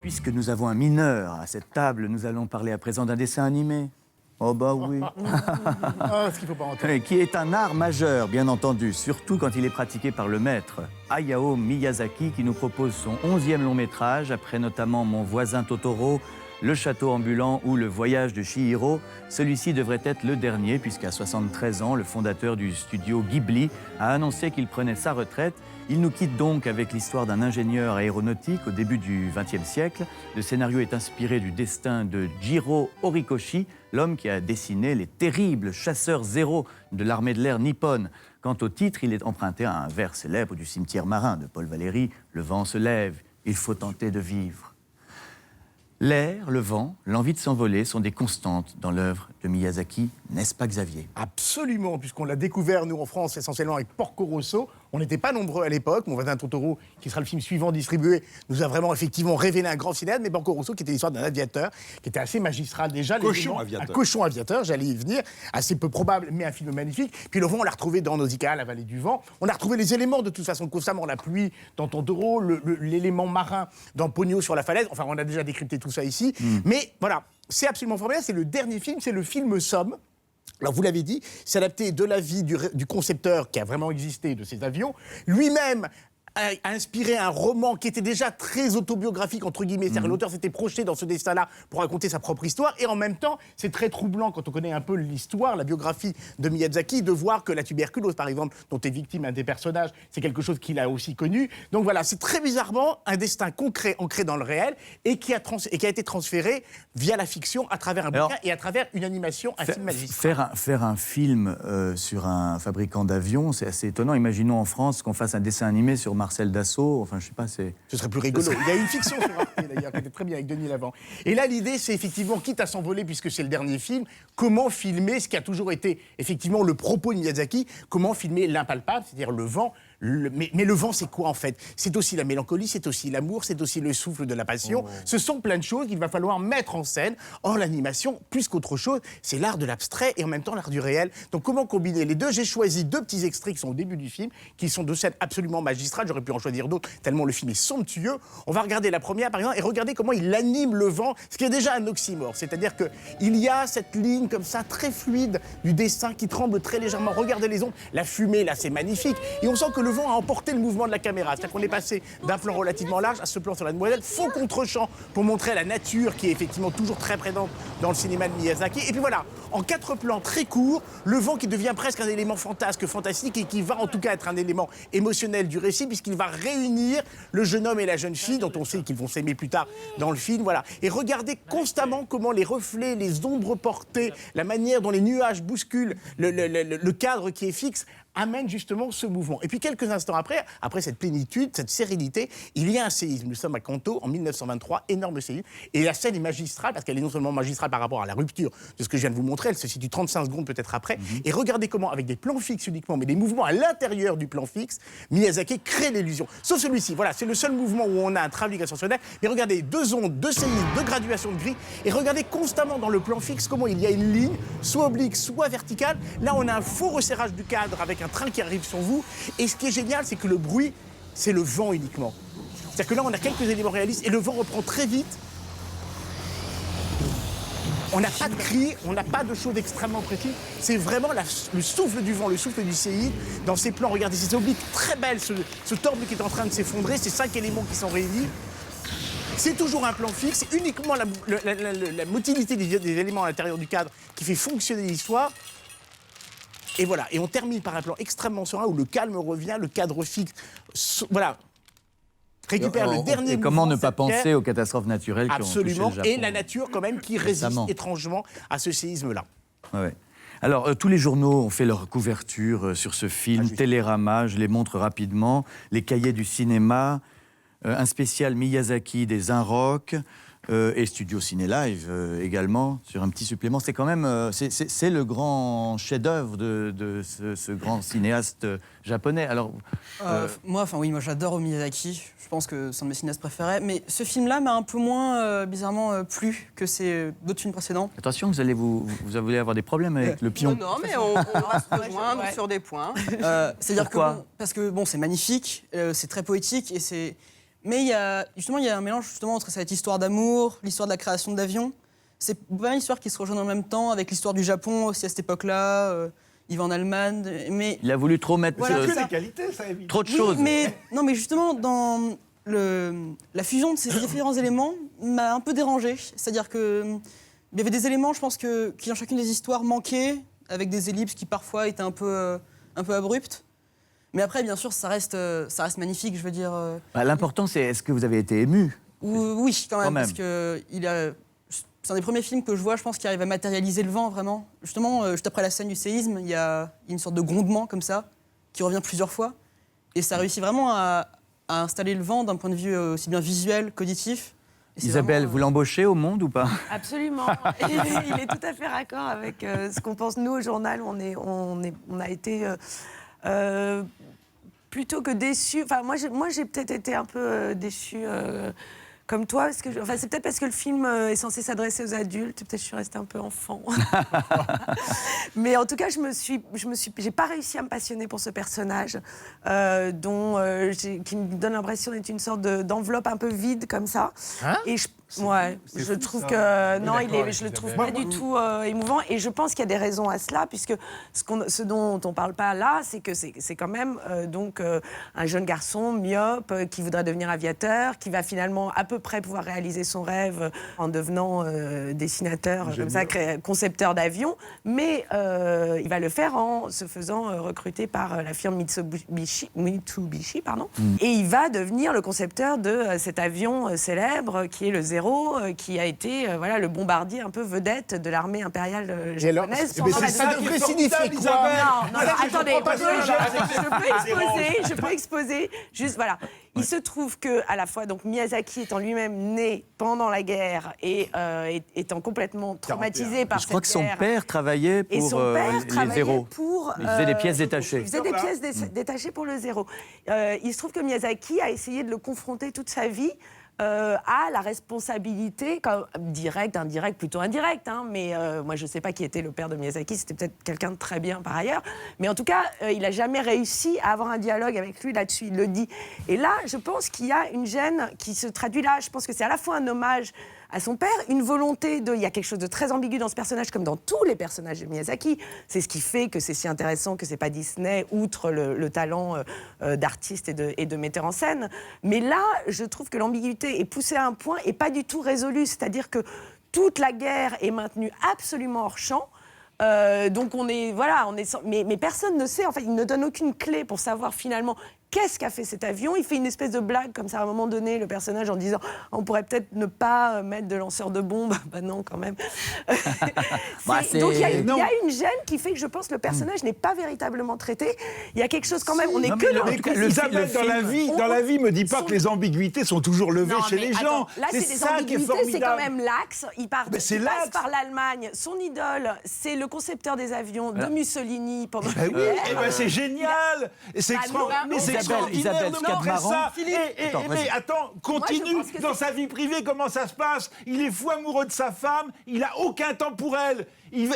Puisque nous avons un mineur à cette table, nous allons parler à présent d'un dessin animé. Oh bah oui. Ce qu'il faut pas entendre. Qui est un art majeur, bien entendu, surtout quand il est pratiqué par le maître, Hayao Miyazaki, qui nous propose son 11e long métrage, après notamment Mon voisin Totoro, Le château ambulant ou Le voyage de Chihiro. Celui-ci devrait être le dernier, puisqu'à 73 ans, le fondateur du studio Ghibli a annoncé qu'il prenait sa retraite. Il nous quitte donc avec l'histoire d'un ingénieur aéronautique au début du XXe siècle. Le scénario est inspiré du destin de Jiro Horikoshi, l'homme qui a dessiné les terribles chasseurs zéro de l'armée de l'air nippone. Quant au titre, il est emprunté à un vers célèbre du cimetière marin de Paul Valéry. Le vent se lève, il faut tenter de vivre. L'air, le vent, l'envie de s'envoler sont des constantes dans l'œuvre de Miyazaki, n'est-ce pas Xavier? Absolument, puisqu'on l'a découvert, nous, en France, essentiellement avec Porco Rosso. On n'était pas nombreux à l'époque. Mon voisin Totoro, qui sera le film suivant distribué, nous a vraiment, effectivement, révélé un grand cinéaste. Mais Porco Rosso, qui était l'histoire d'un aviateur, qui était assez magistral déjà. Cochon aviateur. Un cochon aviateur, j'allais y venir. Assez peu probable, mais un film magnifique. Puis le vent, on l'a retrouvé dans Nausicaa, la vallée du vent. On a retrouvé les éléments, de toute façon, constamment. La pluie dans Totoro, l'élément marin dans Ponyo sur la falaise. Enfin, on a déjà décrypté tout ça ici. Mais voilà, c'est absolument formidable. C'est le dernier film, c'est le film Somme. Alors, vous l'avez dit, c'est adapté de la vie du concepteur qui a vraiment existé de ces avions. Lui-même a inspiré un roman qui était déjà très autobiographique, entre guillemets. C'est-à-dire que l'auteur s'était projeté dans ce destin-là pour raconter sa propre histoire. Et en même temps, c'est très troublant, quand on connaît un peu l'histoire, la biographie de Miyazaki, de voir que la tuberculose, par exemple, dont est victime un des personnages, c'est quelque chose qu'il a aussi connu. Donc voilà, c'est très bizarrement un destin concret, ancré dans le réel, et qui a été transféré via la fiction, à travers un bouquin et à travers une animation, un film magistral. Faire un film sur un fabricant d'avions, c'est assez étonnant. Imaginons en France qu'on fasse un dessin animé sur Marcel Dassault, enfin je sais pas, c'est... Ce serait plus rigolo. Il y a une fiction sur Arte d'ailleurs, qui était très bien avec Denis Lavant. Et là, l'idée, c'est effectivement, quitte à s'envoler, puisque c'est le dernier film, comment filmer ce qui a toujours été effectivement le propos de Miyazaki, comment filmer l'impalpable, c'est-à-dire le vent. Mais le vent, c'est quoi en fait? C'est aussi la mélancolie, c'est aussi l'amour, c'est aussi le souffle de la passion. Ce sont plein de choses qu'il va falloir mettre en scène. Or, l'animation, plus qu'autre chose, c'est l'art de l'abstrait et en même temps l'art du réel. Donc, comment combiner les deux? J'ai choisi deux petits extraits qui sont au début du film, qui sont deux scènes absolument magistrales. J'aurais pu en choisir d'autres, tellement le film est somptueux. On va regarder la première, par exemple, et regarder comment il anime le vent, ce qui est déjà un oxymore. C'est-à-dire qu'il y a cette ligne comme ça, très fluide, du dessin qui tremble très légèrement. Regardez les ombres, la fumée, là, c'est magnifique. Et on sent que le vent a emporté le mouvement de la caméra. C'est-à-dire qu'on est passé d'un plan relativement large à ce plan sur la demoiselle, faux contre-champ pour montrer la nature qui est effectivement toujours très présente dans le cinéma de Miyazaki. Et puis voilà, en 4 plans très courts, le vent qui devient presque un élément fantasque, fantastique et qui va en tout cas être un élément émotionnel du récit puisqu'il va réunir le jeune homme et la jeune fille dont on sait qu'ils vont s'aimer plus tard dans le film. Voilà. Et regardez constamment comment les reflets, les ombres portées, la manière dont les nuages bousculent le cadre qui est fixe amène justement ce mouvement. Et puis quelques instants après cette plénitude, cette sérénité, il y a un séisme. Nous sommes à Kanto en 1923, énorme séisme. Et la scène est magistrale, parce qu'elle est non seulement magistrale par rapport à la rupture de ce que je viens de vous montrer, elle se situe 35 secondes peut-être après. Et regardez comment, avec des plans fixes uniquement, mais des mouvements à l'intérieur du plan fixe, Miyazaki crée l'illusion. Sauf celui-ci, voilà, c'est le seul mouvement où on a un travelling ascensionnel. Mais regardez, 2 ondes, 2 séismes, 2 graduations de gris. Et regardez constamment dans le plan fixe comment il y a une ligne, soit oblique, soit verticale. Là, on a un faux resserrage du cadre avec un train qui arrive sur vous. Et ce qui est génial, c'est que le bruit, c'est le vent uniquement. C'est-à-dire que là, on a quelques éléments réalistes et le vent reprend très vite. On n'a pas de cris, on n'a pas de choses extrêmement précises. C'est vraiment le souffle du vent, le souffle du séisme. Dans ces plans, regardez ces obliques très belles, ce torbe qui est en train de s'effondrer, ces 5 éléments qui sont réunis. C'est toujours un plan fixe, c'est uniquement la motilité des éléments à l'intérieur du cadre qui fait fonctionner l'histoire. Et voilà, et on termine par un plan extrêmement serein où le calme revient, le cadre fixe, voilà, récupère le dernier mouvement. Comment ne pas penser aux catastrophes naturelles qui ont touché le Japon? Et la nature quand même qui résiste étrangement à ce séisme-là. Ouais. Alors, tous les journaux ont fait leur couverture sur ce film, Télérama, je les montre rapidement, les cahiers du cinéma, un spécial Miyazaki des Inrocks, et Studio Ciné Live également, sur un petit supplément. C'est quand même c'est le grand chef-d'œuvre de ce grand cinéaste japonais. Alors, moi j'adore Miyazaki. Je pense que c'est un de mes cinéastes préférés. Mais ce film-là m'a un peu moins, bizarrement, plu que d'autres films précédents. Attention, vous allez avoir des problèmes avec le pion. Non, mais on va se rejoindre sur des points. C'est-à-dire que, parce que c'est magnifique, c'est très poétique et c'est... Mais il y a un mélange justement entre cette histoire d'amour, l'histoire de la création d'avions. C'est pas une histoire qui se rejoint en même temps avec l'histoire du Japon aussi à cette époque-là. Il va en Allemagne, mais... Il a voulu trop mettre Voilà, Que ça. des qualités, ça évite. trop de Oui, choses. mais justement, dans la fusion de ces différents éléments m'a un peu dérangée. C'est-à-dire que il y avait des éléments, je pense, qui dans chacune des histoires manquaient, avec des ellipses qui parfois étaient un peu abruptes. Mais après, bien sûr, ça reste magnifique, je veux dire. Bah, l'important, c'est est-ce que vous avez été ému? Oui, quand même, même. parce que c'est un des premiers films que je vois, je pense, qui arrive à matérialiser le vent, vraiment. Justement, juste après la scène du séisme, il y a une sorte de grondement, comme ça, qui revient plusieurs fois. Et ça réussit vraiment à installer le vent d'un point de vue aussi bien visuel qu'auditif. Et c'est Isabelle, vraiment, vous l'embauchez au Monde ou pas? Absolument. Il est tout à fait raccord avec ce qu'on pense nous au journal. On a été plutôt que déçus. Enfin, moi, j'ai peut-être été un peu déçue. Comme toi, c'est peut-être parce que le film est censé s'adresser aux adultes. Peut-être que je suis restée un peu enfant. Mais en tout cas, j'ai pas réussi à me passionner pour ce personnage qui me donne l'impression d'être une sorte d'enveloppe un peu vide comme ça. Hein? Et je trouve que non, je le trouve pas du tout émouvant. Et je pense qu'il y a des raisons à cela, puisque ce dont on parle pas là, c'est que c'est quand même un jeune garçon myope qui voudrait devenir aviateur, qui va finalement à peu près pouvoir réaliser son rêve en devenant dessinateur, comme ça, concepteur d'avions. Mais il va le faire en se faisant recruter par la firme Mitsubishi, pardon. Et il va devenir le concepteur de cet avion célèbre qui est le Zéro, qui a été le bombardier un peu vedette de l'armée impériale japonaise. Mais ça devrait signifier quoi? Non, attendez, je peux exposer. Juste, voilà. Il se trouve que, à la fois, donc Miyazaki étant lui-même né pendant la guerre et étant complètement traumatisé par cette guerre. Je crois que son père travaillait pour les Zéros. Il faisait des pièces détachées. Il faisait des pièces détachées pour le Zéro. Il se trouve que Miyazaki a essayé de le confronter toute sa vie à la responsabilité, directe, indirecte, plutôt indirecte. Mais moi, je ne sais pas qui était le père de Miyazaki, c'était peut-être quelqu'un de très bien par ailleurs. Mais en tout cas, il n'a jamais réussi à avoir un dialogue avec lui là-dessus, il le dit. Et là, je pense qu'il y a une gêne qui se traduit là. Je pense que c'est à la fois un hommage à son père, une volonté de... Il y a quelque chose de très ambigu dans ce personnage, comme dans tous les personnages de Miyazaki. C'est ce qui fait que c'est si intéressant, que c'est pas Disney, outre le talent d'artiste et de metteur en scène. Mais là, je trouve que l'ambiguïté est poussée à un point et pas du tout résolue. C'est-à-dire que toute la guerre est maintenue absolument hors champ. Donc mais personne ne sait. En fait, il ne donne aucune clé pour savoir finalement qu'est-ce qu'a fait cet avion. Il fait une espèce de blague comme ça à un moment donné, le personnage, en disant on pourrait peut-être ne pas mettre de lanceur de bombes. Bah non, quand même. Donc il y a une gêne qui fait que je pense que le personnage n'est pas véritablement traité. Il y a quelque chose quand même. On n'est que dans Isabelle, dans la vie, me dit pas que les ambiguïtés sont toujours levées chez les gens. Là, c'est des ça qui est ambiguïtés, formidable. c'est quand même l'axe. Il passe l'axe. par l'Allemagne. Son idole, c'est le concepteur des avions de Mussolini pendant la Oui, guerre. c'est génial. Et c'est extraordinaire. Mais c'est extraordinaire Isabelle, de ce qu'il y a de montrer marrant- ça. Vas-y. Attends, continue. Moi, je pense que Dans sa vie privée, comment ça se passe? Il est fou amoureux de sa femme. Il a aucun temps pour elle. Il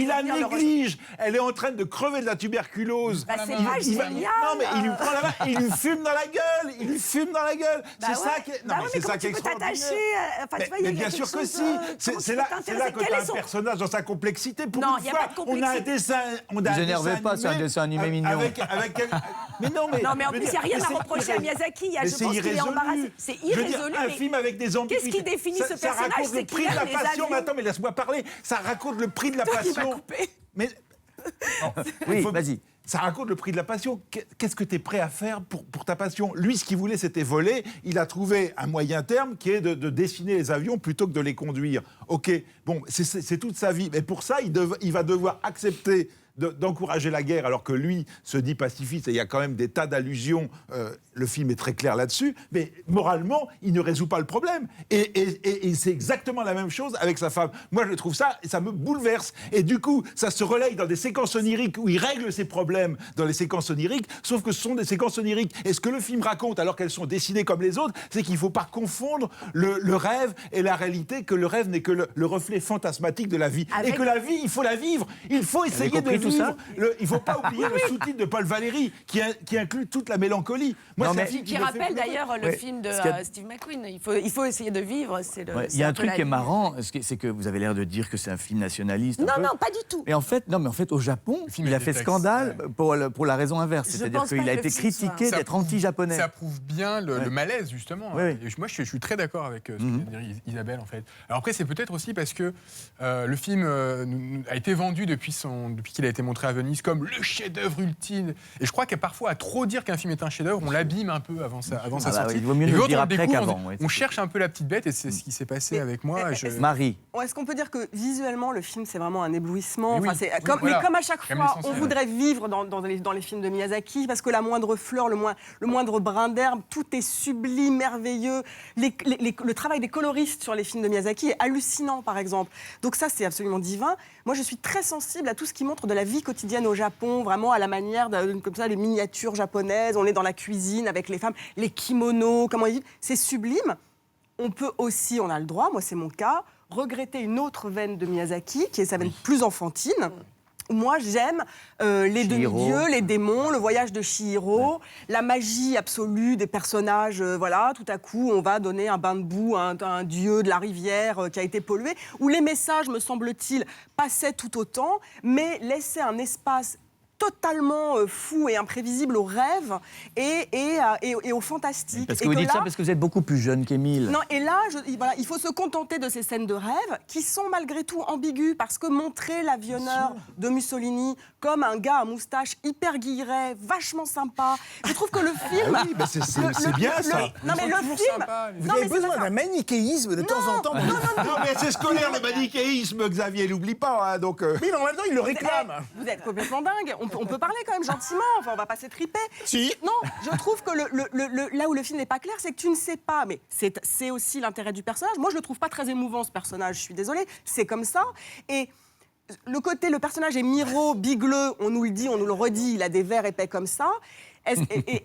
la néglige. Elle est en train de crever de la tuberculose. C'est pas génial. Non, mais il lui prend la main, il lui fume dans la gueule. Il lui fume dans la gueule. C'est ça qui est. Non, mais c'est ça qui est tu peux extraordinaire. t'attacher Mais bien sûr que si. C'est là que tu as un personnage dans sa complexité. Pour Non, une y a fois, pas de on a un dessin. Vous énervez pas, c'est un dessin animé mignon. Mais non, mais. Non, mais en plus, il n'y a rien à reprocher à Miyazaki. Je pense qu'il est embarrassé. C'est irrésolu. Un film avec des ambiguïtés. Qu'est-ce qui définit ce personnage? Ça raconte le prix de la passion. Mais attends, mais laisse-moi parler. Ça raconte le prix de la passion. Mais. Oui, vas-y. Ça raconte le prix de la passion. Qu'est-ce que tu es prêt à faire pour ta passion? Lui, ce qu'il voulait, c'était voler. Il a trouvé un moyen terme qui est de dessiner les avions plutôt que de les conduire. OK, bon, c'est toute sa vie. Mais pour ça, il va devoir accepter d'encourager la guerre, alors que lui se dit pacifiste. Et il y a quand même des tas d'allusions. Le film est très clair là-dessus. Mais moralement, il ne résout pas le problème. Et c'est exactement la même chose avec sa femme. Moi, je trouve ça, ça me bouleverse. Et du coup, ça se relaye dans des séquences oniriques où il règle ses problèmes dans les séquences oniriques, sauf que ce sont des séquences oniriques. Et ce que le film raconte, alors qu'elles sont dessinées comme les autres, c'est qu'il ne faut pas confondre le rêve et la réalité, que le rêve n'est que le reflet fantasmatique de la vie. Et que la vie, il faut la vivre. Il faut essayer de tout ça. Il ne faut pas oublier le sous-titre de Paul Valéry, qui inclut toute la mélancolie. Moi, Non, c'est un mais- film Qui me fait rappelle pleurer. d'ailleurs le Ouais. film de Ce qu'il y a- Steve McQueen. Il faut essayer de vivre. Ouais, il y a un truc qui est marrant, c'est que vous avez l'air de dire que c'est un film nationaliste. un Non, peu. non, pas du tout. Et en fait, non, mais en fait, au Japon, film il a est fait des scandale textes, pour la raison inverse. Je C'est-à-dire pense pas qu'il a que été le film soit- critiqué Ça d'être prouve- anti-japonais. Ça prouve bien le Ouais. malaise, justement. Oui, oui. Et moi, je suis très d'accord avec ce que vient de dire Isabelle, en fait. Alors après, c'est peut-être aussi parce que le film a été vendu depuis qu'il a été montré à Venise comme le chef-d'œuvre ultime. Et je crois qu'à parfois, à trop dire qu'un film est un chef-d'œuvre, on l'abîme un peu avant sa Ah bah sortie. oui, il vaut mieux Et nous quand le dire on après découvre, qu'avant, ouais, on c'est cherche un peu la petite bête, et c'est ce qui s'est passé avec moi. Marie, Est-ce qu'on peut dire que visuellement, le film, c'est vraiment un éblouissement? Mais Enfin, oui, c'est oui, comme, voilà. mais comme à chaque Comme fois, on l'essentiel. voudrait vivre dans les films de Miyazaki, parce que la moindre fleur, le moindre brin d'herbe, tout est sublime, merveilleux. Le travail des coloristes sur les films de Miyazaki est hallucinant, par exemple. Donc ça, c'est absolument divin. Moi, je suis très sensible à tout ce qui montre de la vie quotidienne au Japon, vraiment à la manière, comme ça, les miniatures japonaises. On est dans la cuisine avec les femmes, les kimonos, comment ils vivent. C'est sublime. On peut aussi, on a le droit, moi c'est mon cas, regretter une autre veine de Miyazaki, qui est sa veine plus enfantine. Moi, j'aime les Chihiro. demi-dieux, les démons, le voyage de Chihiro, la magie absolue des personnages. Voilà, tout à coup, on va donner un bain de boue à un dieu de la rivière qui a été pollué, où les messages, me semble-t-il, passaient tout autant, mais laissaient un espace totalement fou et imprévisible au rêve et au fantastique. parce Et que vous dites ça là- parce que vous êtes beaucoup plus jeune qu'Émile. non, et là, voilà, il faut se contenter de ces scènes de rêve qui sont malgré tout ambiguës parce que montrer l'avionneur de Mussolini comme un gars à moustache hyper guilleret, vachement sympa, je trouve que le film... Ah oui, mais c'est bien, ça. Non, mais le toujours film... sympa, les- Vous Non, avez mais c'est besoin pas ça. d'un manichéisme de temps en temps. Non, mais c'est scolaire, le manichéisme, Xavier, n'oublie pas. Hein, donc, Oui, mais en même temps, il le réclame. Vous êtes complètement dingue. On peut parler quand même gentiment. Enfin, on va pas s'étriper. Si. Non, je trouve que là où le film n'est pas clair, c'est que tu ne sais pas. Mais c'est aussi l'intérêt du personnage. Moi, je le trouve pas très émouvant, ce personnage. Je suis désolée. C'est comme ça. Et le personnage est miro, bigleux. On nous le dit, on nous le redit. Il a des vers épais comme ça.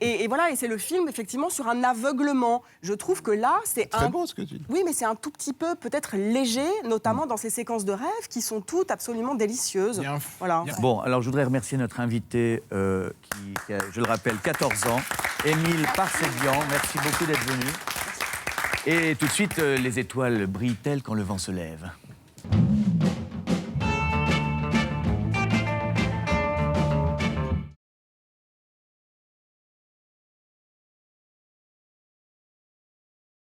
Et voilà, et c'est le film, effectivement, sur un aveuglement. Je trouve que là, c'est très un... beau ce que tu dis. Oui, mais c'est un tout petit peu peut-être léger, notamment dans ces séquences de rêve qui sont toutes absolument délicieuses. Il y a un- Voilà. il y a- Bon, alors je voudrais remercier notre invité qui a, je le rappelle, 14 ans, Émile Parseguian. Merci beaucoup d'être venu. Et tout de suite, les étoiles brillent-elles quand le vent se lève?